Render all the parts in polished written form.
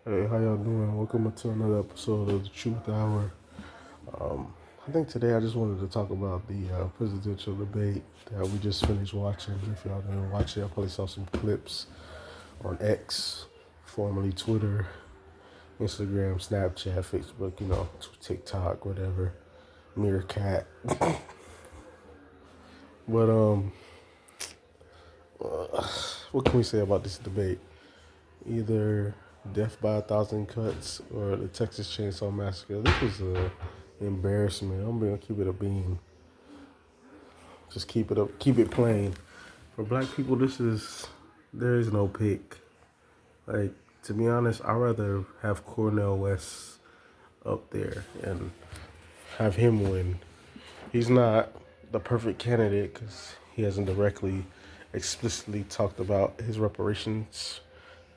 Hey, how y'all doing? Welcome to another episode of the Truth Hour. I think today I just wanted to talk about the presidential debate that we just finished watching. If y'all didn't watch it, I probably saw some clips on X, formerly Twitter, Instagram, Snapchat, Facebook, TikTok, whatever, Meerkat. But what can we say about this debate? Either death by a thousand cuts or the Texas Chainsaw Massacre. This was a embarrassment. I'm gonna keep it a bean. Just keep it up, keep it plain. For black people, there is no pick. Like, to be honest, I'd rather have Cornel West up there and have him win. He's not the perfect candidate because he hasn't directly, explicitly talked about his reparations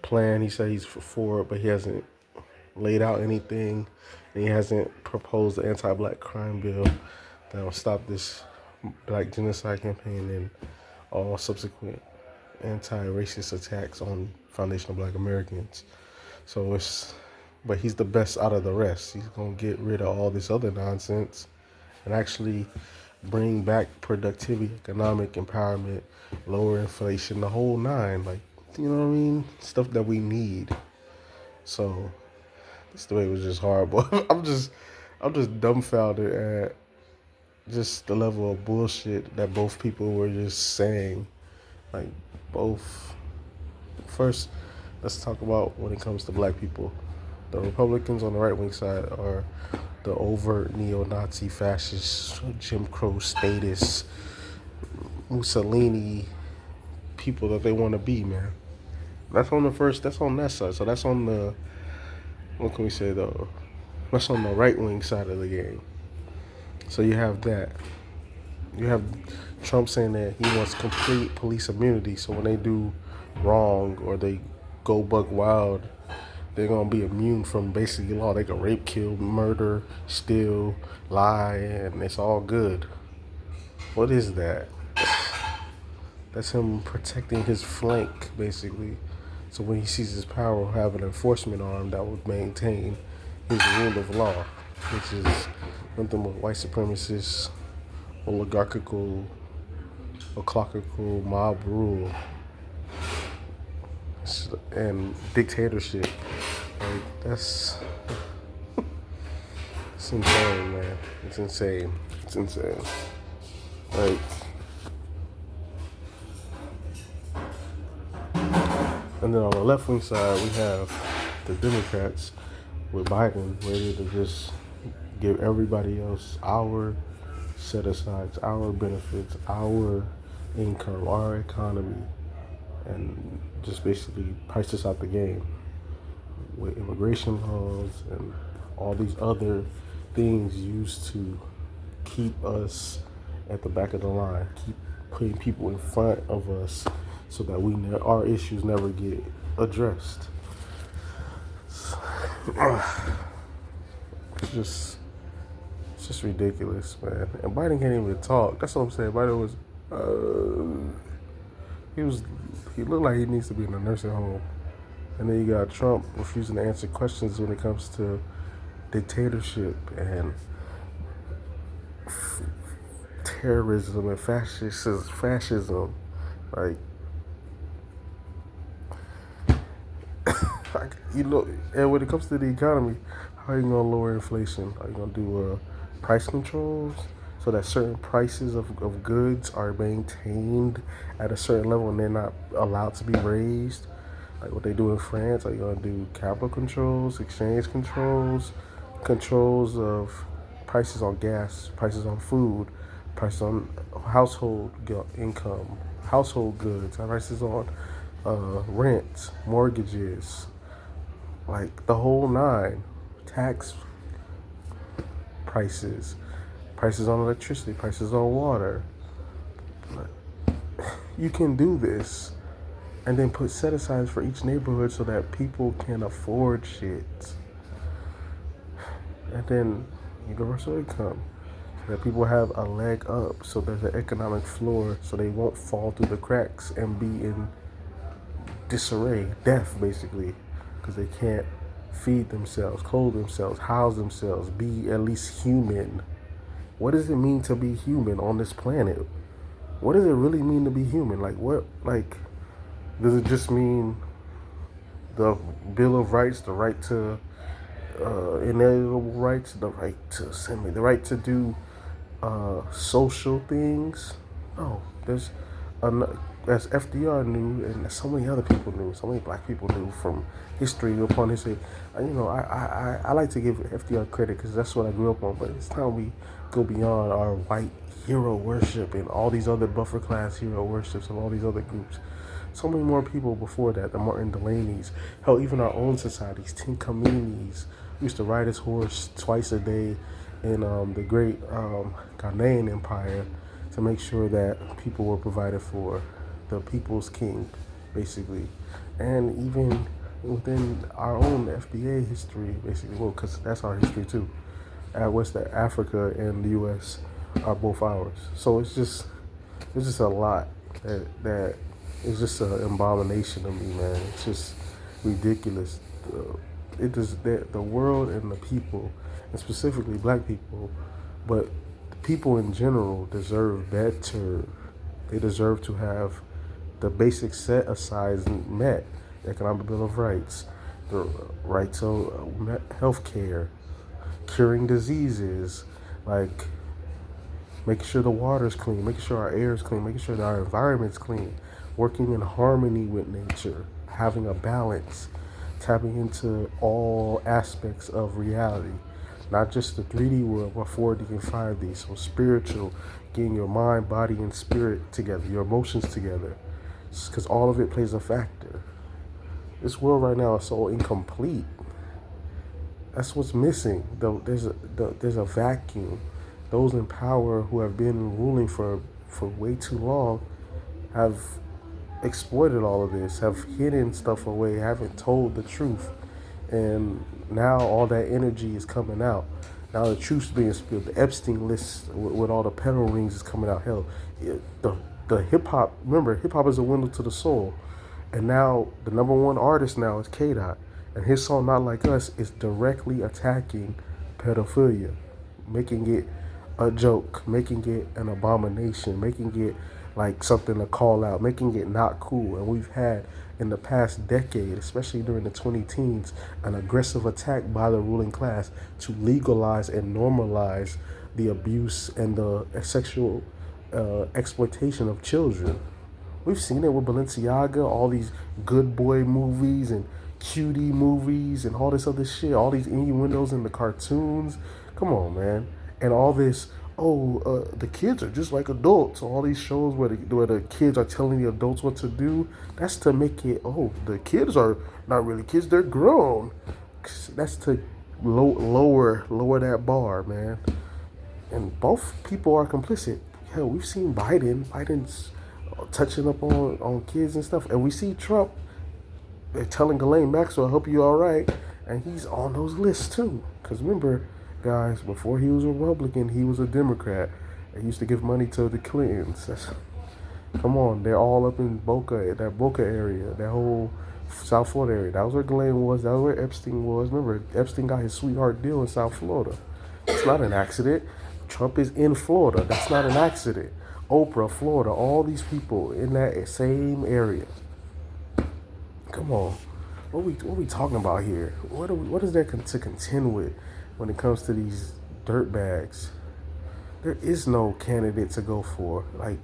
plan. He said he's for it, but he hasn't laid out anything, and he hasn't proposed an anti-black crime bill that will stop this black genocide campaign and all subsequent anti-racist attacks on foundational black Americans. But he's the best out of the rest. He's gonna get rid of all this other nonsense and actually bring back productivity, economic empowerment, lower inflation, the whole nine. Like, you know what I mean? Stuff that we need. So this debate was just horrible. I'm just dumbfounded at just the level of bullshit that both people were just saying. Like, both. First, let's talk about when it comes to black people. The Republicans on the right wing side are the overt neo-Nazi, fascist, Jim Crow status, Mussolini people that they want to be, man. That's on that side. So that's on the, what can we say though? That's on the right wing side of the game. So you have that. You have Trump saying that he wants complete police immunity. So when they do wrong or they go buck wild, they're gonna be immune from basically law. They can rape, kill, murder, steal, lie, and it's all good. What is that? That's him protecting his flank, basically. So when he sees his power, he'll have an enforcement arm that would maintain his rule of law, which is nothing but white supremacist, oligarchical, o'clockical mob rule and dictatorship. Like, it's insane, man. It's insane. It's insane. Like, and then on the left wing side, we have the Democrats with Biden ready to just give everybody else our set asides, our benefits, our income, our economy, and just basically price us out the game with immigration laws and all these other things used to keep us at the back of the line, keep putting people in front of us so that our issues never get addressed. It's just ridiculous, man. And Biden can't even talk. That's what I'm saying. Biden he was, he looked like he needs to be in a nursing home. And then you got Trump refusing to answer questions when it comes to dictatorship and terrorism and fascism. Like, and when it comes to the economy, how are you gonna lower inflation? Are you gonna do price controls so that certain prices of goods are maintained at a certain level and they're not allowed to be raised? Like what they do in France? Are you gonna do capital controls, exchange controls, controls of prices on gas, prices on food, prices on household income, household goods, prices on rent, mortgages, like the whole nine, tax prices, prices on electricity, prices on water. You can do this and then put set asides for each neighborhood so that people can afford shit. And then universal income so that people have a leg up, so there's an economic floor so they won't fall through the cracks and be in disarray, death basically, because they can't feed themselves, clothe themselves, house themselves, be at least human. What does it mean to be human on this planet? What does it really mean to be human? Like what? Like does it just mean the Bill of Rights, the right to inalienable rights, the right to assembly, the right to do social things? No, there's as FDR knew, and so many other people knew, so many black people knew from history upon history. I like to give FDR credit because that's what I grew up on. But it's time we go beyond our white hero worship and all these other buffer class hero worships of all these other groups. So many more people before that, the Martin Delaney's, hell, even our own societies, Tin Communities used to ride his horse twice a day in the great Ghanaian Empire to make sure that people were provided for, the people's king, basically. And even within our own FBA history, basically, well, because that's our history too. West Africa and the U.S. are both ours. So it's just a lot that is just an abomination to me, man. It's just ridiculous. It is that the world and the people, and specifically black people, but people in general deserve better. They deserve to have the basic set asides met. The Economic Bill of Rights, the right to health care, curing diseases, like making sure the water's clean, making sure our air is clean, making sure that our environment's clean, working in harmony with nature, having a balance, tapping into all aspects of reality, not just the 3D world, but 4D and 5D. So spiritual, getting your mind, body, and spirit together, your emotions together, because all of it plays a factor. This world right now is so incomplete. That's what's missing. There's a vacuum. Those in power who have been ruling for way too long have exploited all of this, have hidden stuff away, haven't told the truth. And now all that energy is coming out. Now the truth's being spilled. The Epstein list with all the pedal rings is coming out. Hell, the hip hop, remember, hip hop is a window to the soul. And now the number one artist now is K Dot. And his song Not Like Us is directly attacking pedophilia, making it a joke, making it an abomination, making it like something to call out, making it not cool. And we've had in the past decade, especially during the 20 teens, an aggressive attack by the ruling class to legalize and normalize the abuse and the sexual exploitation of children. We've seen it with Balenciaga, all these good boy movies and cutie movies and all this other shit, all these innuendos in the cartoons. Come on, man. And all this, the kids are just like adults. All these shows where the kids are telling the adults what to do, that's to make it, the kids are not really kids, they're grown. That's to lower that bar, man. And both people are complicit. Hell, we've seen Biden's touching up on kids and stuff. And we see Trump telling Ghislaine Maxwell, I hope you all right. And he's on those lists too. Because remember, guys, before he was a Republican, he was a Democrat. He used to give money to the Clintons. Come on, they're all up in that Boca area, that whole South Florida area. That was where Ghislaine was. That was where Epstein was. Remember, Epstein got his sweetheart deal in South Florida. It's not an accident. Trump is in Florida. That's not an accident. Oprah, Florida, all these people in that same area. Come on, what we talking about here? What is there to contend with when it comes to these dirt bags? There is no candidate to go for. Like,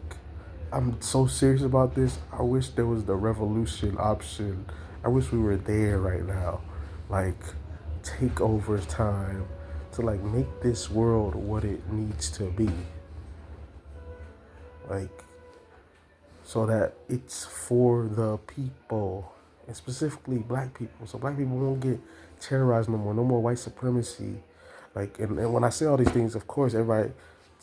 I'm so serious about this. I wish there was the revolution option. I wish we were there right now. Like, takeover time to like make this world what it needs to be. Like, so that it's for the people, and specifically black people. So black people won't get terrorized no more. No more white supremacy. Like, and when I say all these things, of course, everybody,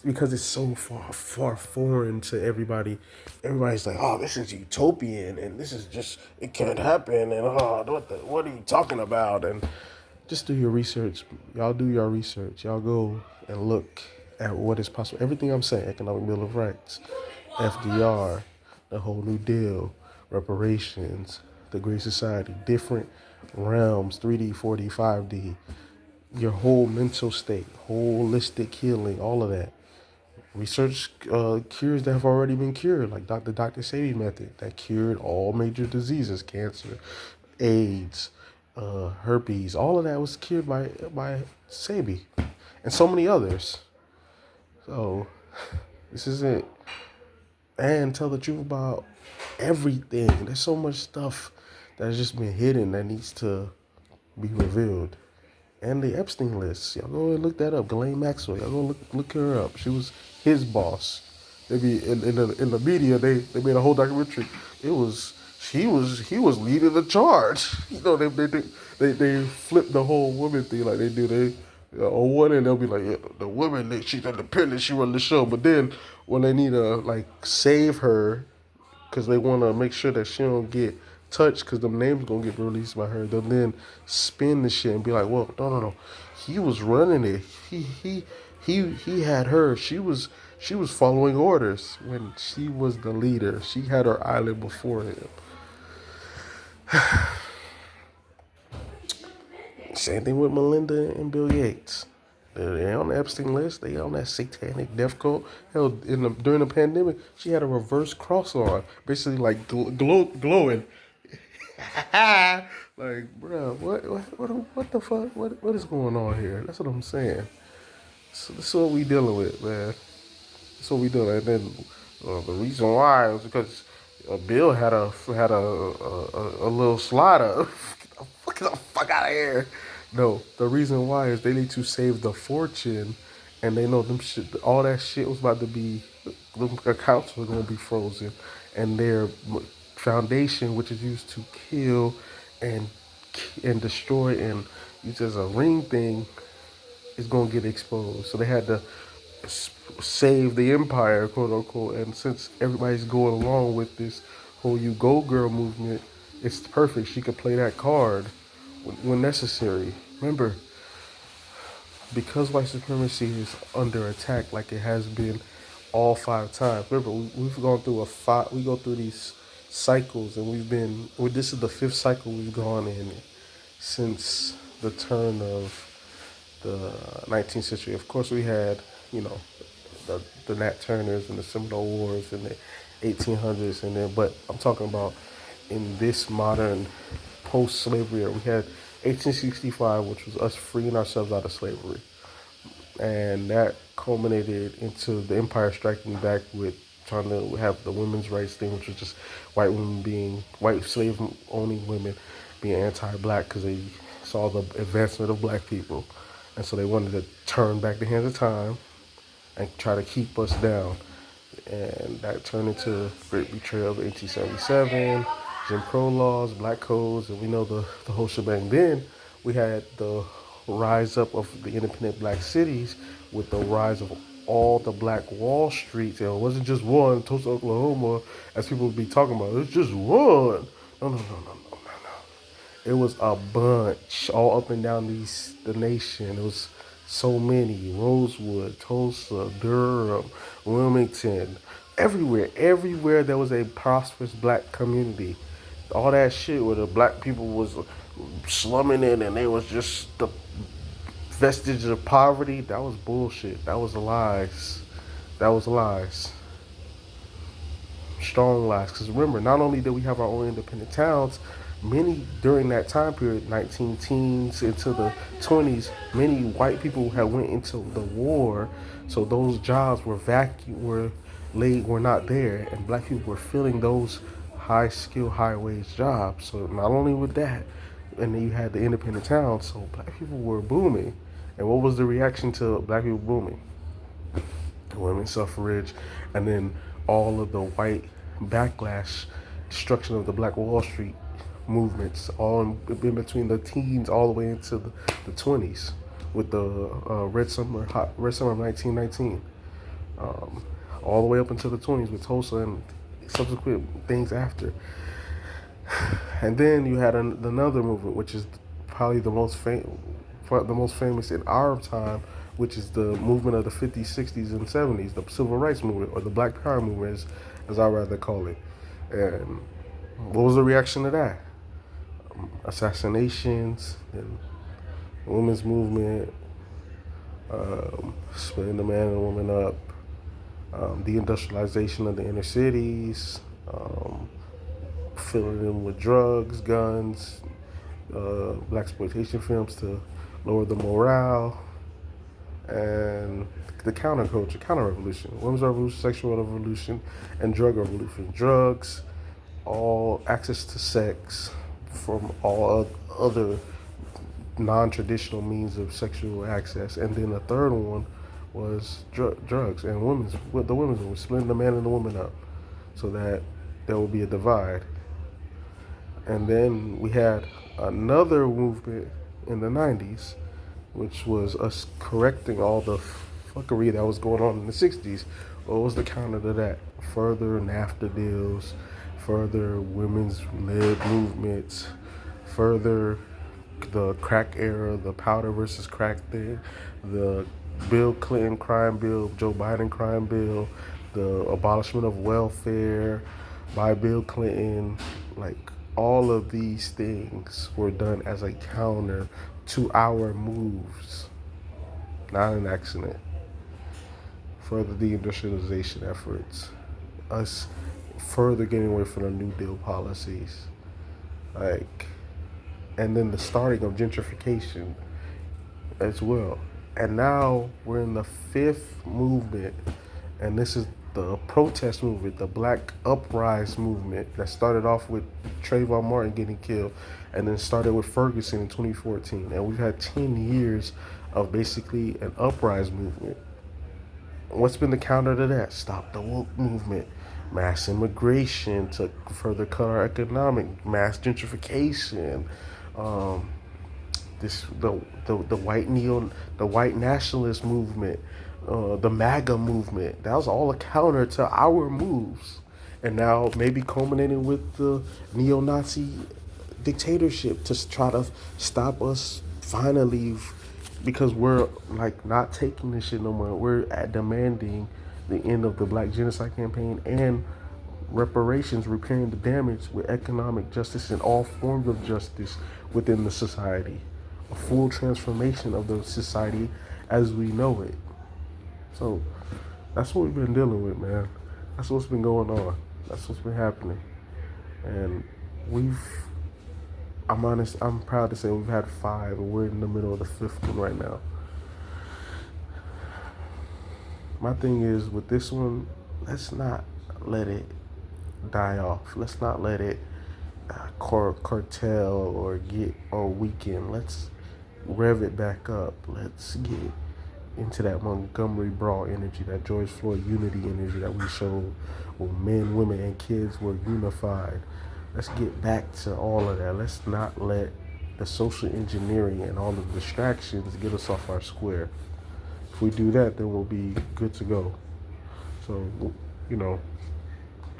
because it's so far foreign to everybody, everybody's like, oh, this is utopian, and this is just, it can't happen, and what are you talking about? And just do your research. Y'all do your research. Y'all go and look at what is possible. Everything I'm saying, Economic Bill of Rights, FDR, the whole New Deal, reparations, the Great Society, different realms, 3D, 4D, 5D, your whole mental state, holistic healing, all of that. Research cures that have already been cured, like Dr. Sebi method that cured all major diseases, cancer, AIDS, herpes. All of that was cured by Sebi, and so many others. So this is it. And tell the truth about everything. There's so much stuff that has just been hidden that needs to be revealed. And the Epstein list. Y'all go and look that up. Ghislaine Maxwell. Y'all go look her up. She was his boss. They be in the media. They made a whole documentary. It was he was leading the charge. You know they flip the whole woman thing like they do. They on one end they'll be like, yeah, the woman she's independent. She run the show. But then when they need to like save her because they want to make sure that she don't get touched because the name's gonna get released by her. They'll then spin the shit and be like, well, no, he was running it. He had her. She was following orders when she was the leader. She had her island before him. Same thing with Melinda and Bill Gates. They on the Epstein list. They on that satanic death cult. Hell, during the pandemic, she had a reverse cross on, basically like glowing. Like, bro, what the fuck? What is going on here? That's what I'm saying. So this is what we dealing with, man. That's what we doing. And then the reason why was because Bill had a little slider. Get the fuck out of here. No, the reason why is they need to save the fortune, and they know them shit. All that shit was about to be, them accounts were gonna be frozen, and their foundation, which is used to kill and destroy and use as a ring thing, is gonna get exposed. So they had to save the empire, quote unquote. And since everybody's going along with this whole "You Go Girl" movement, it's perfect. She could play that card when necessary. Remember, because white supremacy is under attack, like it has been all 5 times. Remember, we've gone through we go through these cycles, and this is the 5th cycle we've gone in since the turn of the 19th century. Of course, we had, the Nat Turners and the Seminole Wars in the 1800s, but I'm talking about in this modern post-slavery era. We had 1865, which was us freeing ourselves out of slavery, and that culminated into the empire striking back with trying to have the women's rights thing, which was just white slave-owning women being anti-black because they saw the advancement of black people, and so they wanted to turn back the hands of time and try to keep us down. And that turned into Great Betrayal of 1877, Jim Crow laws, black codes, and we know the whole shebang. Then we had the rise up of the independent black cities with the rise of all the black Wall Streets. It wasn't just one, Tulsa, Oklahoma, as people would be talking about. It's just one. No. It was a bunch all up and down the nation. It was so many. Rosewood, Tulsa, Durham, Wilmington, everywhere there was a prosperous black community. All that shit where the black people was slumming in and they was just the vestiges of poverty, that was bullshit. That was lies. That was lies. Strong lies. Because remember, not only did we have our own independent towns, many during that time period, 19 teens into the 20s, many white people had went into the war, so those jobs were not there, and black people were filling those high skill, high wage jobs. So not only with that, and then you had the independent towns, so black people were booming. And what was the reaction to black people booming? Women's suffrage, and then all of the white backlash, destruction of the Black Wall Street movements, all in between the teens all the way into the 20s with the Red Summer of 1919, all the way up into the 20s with Tulsa and subsequent things after. And then you had another movement, which is probably the most famous in our time, which is the movement of the 50s, 60s, and 70s, the Civil Rights Movement, or the Black Power Movement, as I rather call it. And what was the reaction to that? assassinations and women's movement, splitting the man and the woman up, deindustrialization of the inner cities, filling them with drugs, guns, black exploitation films to lower the morale, and the counterculture, counter revolution, women's revolution, sexual revolution, and drug revolution. Drugs, all access to sex from all other non-traditional means of sexual access, and then the third one was drugs and the women's one, splitting the man and the woman up, so that there will be a divide. And then we had another movement in the 90s, which was us correcting all the fuckery that was going on in the 60s. What was the counter to that? Further NAFTA deals, further women's led movements, further the crack era, the powder versus crack thing, the Bill Clinton crime bill, Joe Biden crime bill, the abolishment of welfare by Bill Clinton. Like, all of these things were done as a counter to our moves, not an accident. Further deindustrialization efforts, us further getting away from the New Deal policies, like, and then the starting of gentrification as well. And now we're in the fifth movement, and this is the protest movement, the Black Uprise movement that started off with Trayvon Martin getting killed, and then started with Ferguson in 2014. And we've had 10 years of basically an uprise movement. What's been the counter to that? Stop the woke movement, mass immigration to further cut our economic, mass gentrification, this the white nationalist movement, the MAGA movement. That was all a counter to our moves, and now maybe culminating with the neo-Nazi dictatorship to try to stop us finally, because we're like not taking this shit no more. We're demanding the end of the Black Genocide Campaign and reparations, repairing the damage with economic justice and all forms of justice within the society. A full transformation of the society as we know it. So that's what we've been dealing with, man. That's what's been going on. That's what's been happening. And I'm proud to say we've had 5, and we're in the middle of the 5th one right now. My thing is with this one, let's not let it die off. Let's not let it cartel or weaken. Let's rev it back up. Let's get into that Montgomery Brawl energy, that George Floyd unity energy that we showed when men, women, and kids were unified. Let's get back to all of that. Let's not let the social engineering and all the distractions get us off our square. If we do that, then we'll be good to go. So,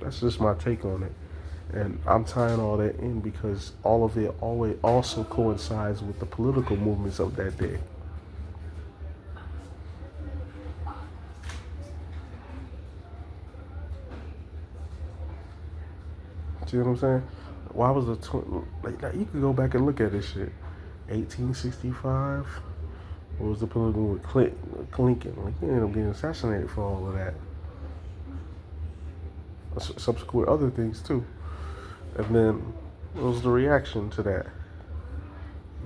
that's just my take on it. And I'm tying all that in because all of it always also coincides with the political movements of that day. See what I'm saying? Why was like you could go back and look at this shit. 1865. What was the political with Lincoln? Like, he ended up getting assassinated for all of that. Subsequent other things too. And then what was the reaction to that?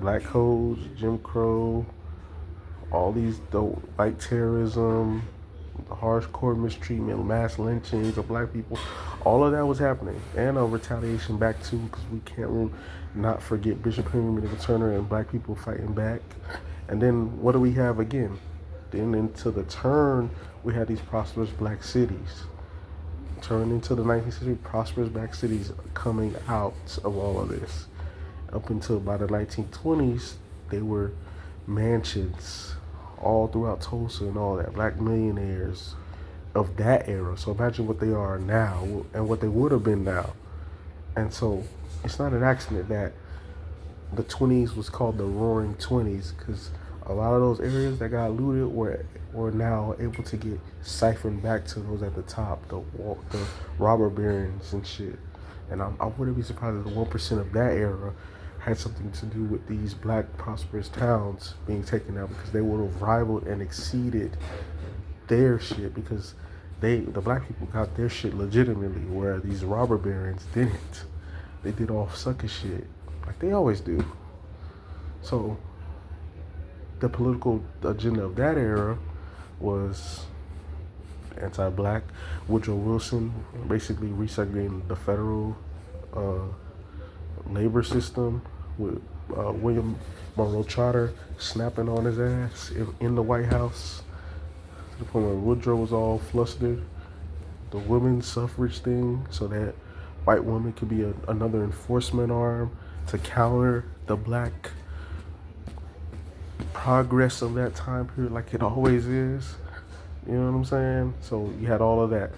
Black codes, Jim Crow, all these white terrorism, the hardcore mistreatment, mass lynchings of black people, all of that was happening. And a retaliation back too, because we can't not forget Bishop Henry Turner and black people fighting back. And then what do we have again? Then into the turn, we had these prosperous black cities. Turn into the 19th century, prosperous black cities coming out of all of this. Up until by the 1920s, they were mansions all throughout Tulsa and all that, black millionaires of that era. So imagine what they are now and what they would have been now. And so it's not an accident that the 20s was called the Roaring 20s, because a lot of those areas that got looted were now able to get siphoned back to those at the top, the robber barons and shit. And I wouldn't be surprised if the 1% of that era had something to do with these black prosperous towns being taken out because they would have rivaled and exceeded their shit because the black people got their shit legitimately where these robber barons didn't. They did all sucker shit like they always do. So the political agenda of that era was anti-black. Woodrow Wilson basically resegregating the federal uh, labor system with William Monroe Trotter snapping on his ass in the White House to the point where Woodrow was all flustered. The women's suffrage thing, so that white women could be another enforcement arm to counter the black progress of that time period, like it always is. You know what I'm saying? So you had all of that.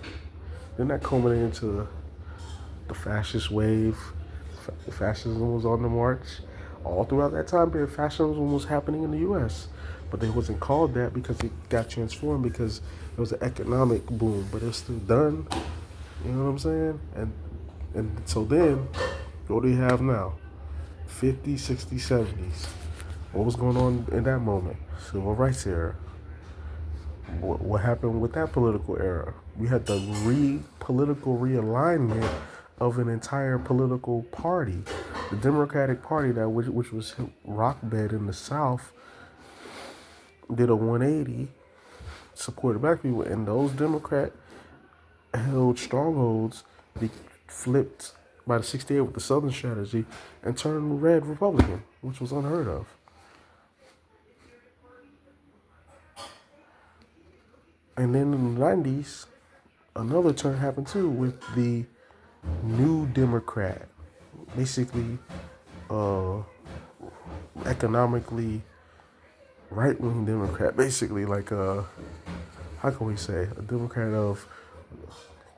Then that culminated into the fascist wave. Fascism was on the march. All throughout that time period, fascism was happening in the U.S. But it wasn't called that because it got transformed because it was an economic boom. But it's still done. You know what I'm saying? And so then, what do you have now? 50s, 60s, 70s. What was going on in that moment? Civil rights era. What happened with that political era? We had the political realignment of an entire political party. The Democratic Party, which was rock bed in the South, did a 180, supported black people, and those Democrat held strongholds. They flipped by the 68 with the Southern strategy and turned red Republican, which was unheard of. And then in the 90s, another turn happened too with the New Democrat, basically economically right-wing Democrat, basically like how can we say, a Democrat of,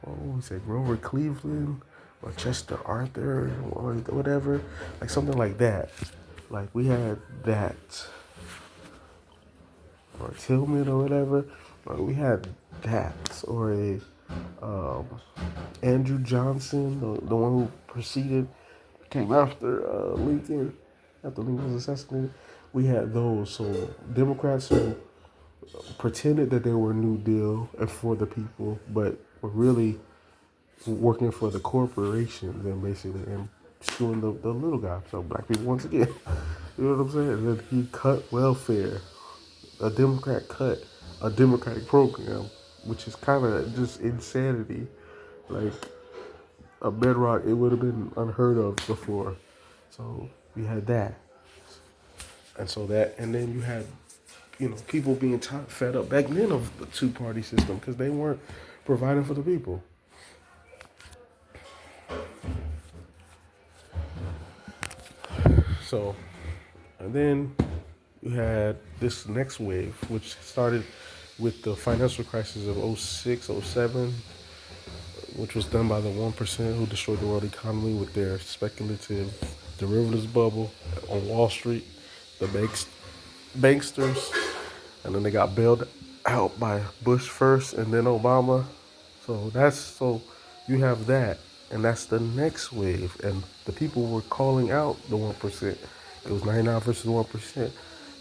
what would we say, Grover Cleveland or Chester Arthur or whatever, like something like that. Like we had that, or Tillman or whatever. We had that, or a Andrew Johnson, the one who came after Lincoln, after Lincoln was assassinated. We had those. So Democrats who pretended that they were New Deal and for the people, but were really working for the corporations and basically and screwing the little guy. So black people once again. You know what I'm saying? And then he cut welfare. A Democrat cut a Democratic program, which is kind of just insanity. Like a bedrock, it would have been unheard of before. So you had that, and then you had, people being fed up back then of the two-party system because they weren't providing for the people. So, and then you had this next wave, which started with the financial crisis of 06, 07, which was done by the 1% who destroyed the world economy with their speculative derivatives bubble on Wall Street, the banksters, and then they got bailed out by Bush first and then Obama. So you have that, and that's the next wave, and the people were calling out the 1%. It was 99 versus 1%.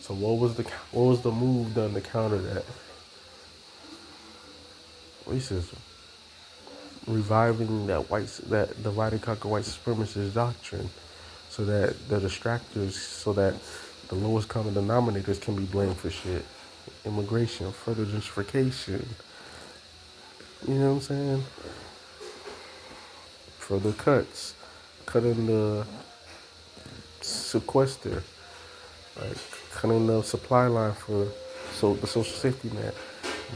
So what was the move done to counter that? Racism. Reviving that divide and conquer white supremacist doctrine, so that the distractors, so that the lowest common denominators can be blamed for shit. Immigration, further gentrification. You know what I'm saying? Further cuts, cutting the sequester, like cutting the supply line for the social safety net,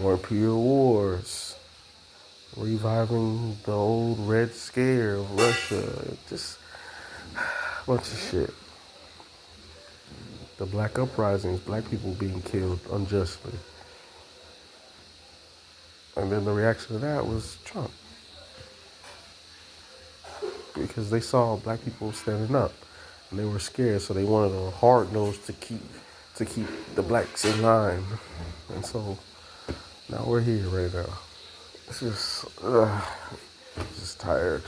more imperial wars, reviving the old Red Scare of Russia, just a bunch of shit. The black uprisings, black people being killed unjustly. And then the reaction to that was Trump. Because they saw black people standing up and they were scared, so they wanted a hard nose to keep the blacks in line. And so now we're here right now. It's just tired.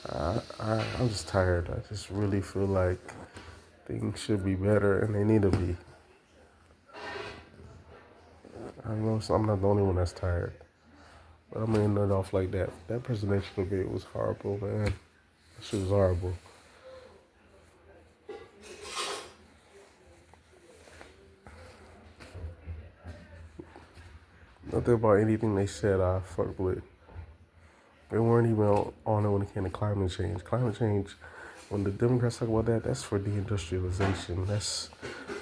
I'm just tired. I just really feel like things should be better, and they need to be. I know I'm not the only one that's tired, but I'm gonna end it off like that. That presidential debate was horrible, man. That shit was horrible. Nothing about anything they said I fucked with. They weren't even on it when it came to climate change. Climate change, when the Democrats talk about that, that's for deindustrialization. That's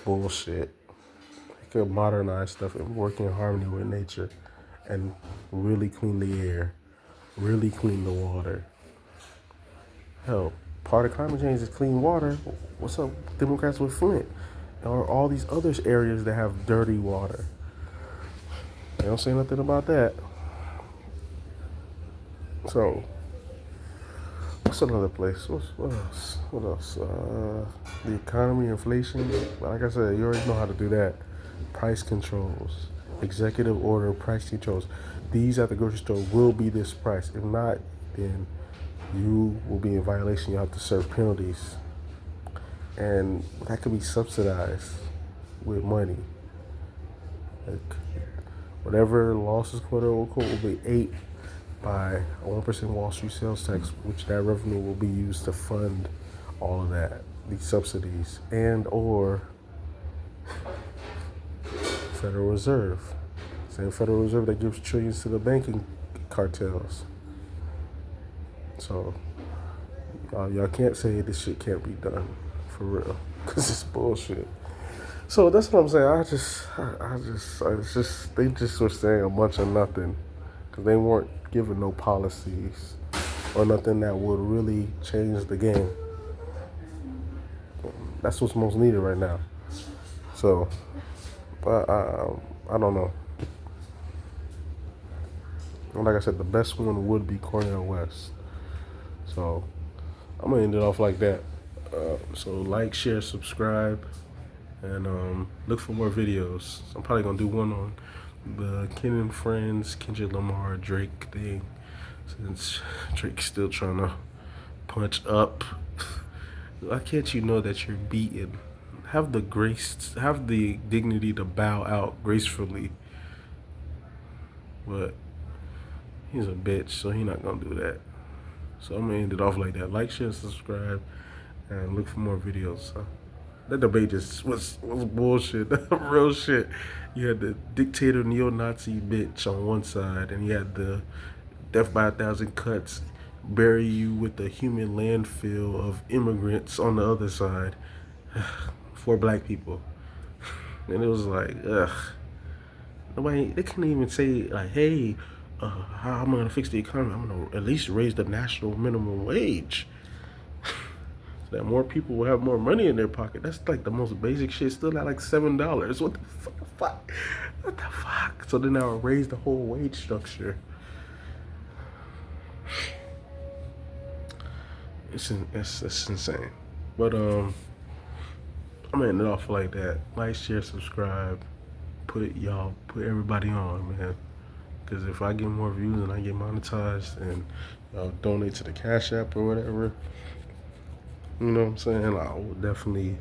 bullshit. They could modernize stuff and work in harmony with nature and really clean the air, really clean the water. Hell, part of climate change is clean water. What's up, Democrats with Flint? Or all these other areas that have dirty water. They don't say nothing about that. So, what's another place? What else? What else? The economy, inflation. Like I said, you already know how to do that. Price controls, executive order, price controls. These at the grocery store will be this price. If not, then you will be in violation. You have to serve penalties, and that could be subsidized with money. Like whatever losses quote unquote will be ate by a 1% Wall Street sales tax, which that revenue will be used to fund all of that, these subsidies, and or Federal Reserve. Same Federal Reserve that gives trillions to the banking cartels. So y'all can't say this shit can't be done for real, cause it's bullshit. So that's what I'm saying. It's just they just were saying a bunch of nothing, cause they weren't giving no policies or nothing that would really change the game. That's what's most needed right now. So, I don't know. Like I said, the best one would be Cornel West. So I'm gonna end it off like that. So like, share, subscribe, and look for more videos. I'm probably gonna do one on the Ken and Friends, Kendrick Lamar, Drake thing, since Drake's still trying to punch up. Why can't you know that you're beaten? Have the grace, have the dignity to bow out gracefully. But he's a bitch, so he's not gonna do that. So I'm gonna end it off like that. Like, share, subscribe, and look for more videos. That debate just was bullshit. Real shit. You had the dictator neo-Nazi bitch on one side, and you had the death by 1,000 cuts, bury you with the human landfill of immigrants on the other side for black people. And it was like, ugh. Nobody, they couldn't even say, like, hey, how am I going to fix the economy? I'm going to at least raise the national minimum wage so that more people will have more money in their pocket. That's like the most basic shit, still at like $7. What the fuck? What the fuck? So then I'll raise the whole wage structure. It's insane. But I'm gonna end it off like that. Like, share, subscribe. Put everybody on, man. Because if I get more views and I get monetized and y'all donate to the Cash App or whatever, you know what I'm saying? I will definitely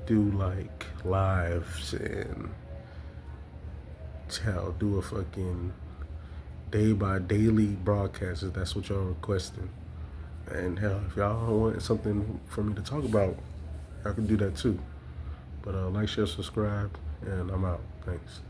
do like lives and do a fucking day by daily broadcast if that's what y'all requesting. And hell, if y'all want something for me to talk about, I can do that too. But like, share, subscribe, and I'm out. Thanks.